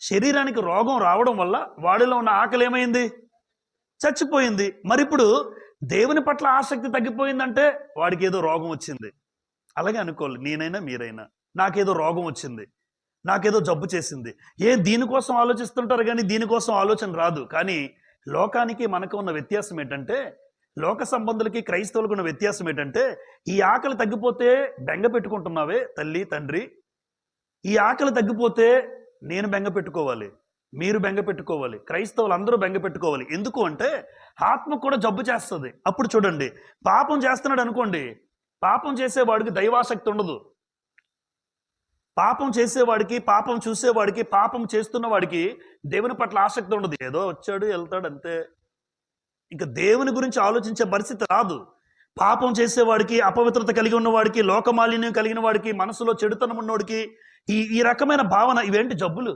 శరీరానికి రోగం రావడం వల్ల వాడిలో ఉన్న ఆకలి ఏమైంది? చచ్చిపోయింది. మరిప్పుడు దేవుని పట్ల ఆసక్తి తగ్గిపోయిందంటే వాడికి ఏదో రోగం వచ్చింది. అలాగే అనుకోవాలి, నేనైనా మీరైనా. నాకేదో రోగం వచ్చింది, నాకేదో జబ్బు చేసింది. దీనికోసం ఆలోచిస్తుంటారు కానీ దీనికోసం ఆలోచన రాదు. కానీ లోకానికి మనకు ఉన్న వ్యత్యాసం ఏంటంటే, లోక సంబంధులకి క్రైస్తవులకు ఉన్న వ్యత్యాసం ఏంటంటే, ఈ ఆకలి తగ్గిపోతే బెంగ పెట్టుకుంటున్నావే తల్లి తండ్రి, ఈ ఆకలి తగ్గిపోతే నేను బెంగ పెట్టుకోవాలి, మీరు బెంగ పెట్టుకోవాలి, క్రైస్తవులు అందరూ బెంగ పెట్టుకోవాలి. ఎందుకు అంటే ఆత్మ కూడా జబ్బు చేస్తుంది. అప్పుడు చూడండి, పాపం చేస్తున్నాడు అనుకోండి, పాపం చేసేవాడికి దైవాసక్తి ఉండదు. పాపం చేసేవాడికి, పాపం చూసేవాడికి, పాపం చేస్తున్న వాడికి దేవుని పట్ల ఆసక్తి ఉండదు. ఏదో వచ్చాడు వెళ్తాడు అంతే. ఇంకా దేవుని గురించి ఆలోచించే పరిస్థితి రాదు. పాపం చేసేవాడికి, అపవిత్రత కలిగి ఉన్నవాడికి, లోకమాలిన్యం కలిగిన వాడికి, మనసులో చెడుతనం ఉన్నవాడికి ఈ రకమైన భావన, ఇవేంటి జబ్బులు?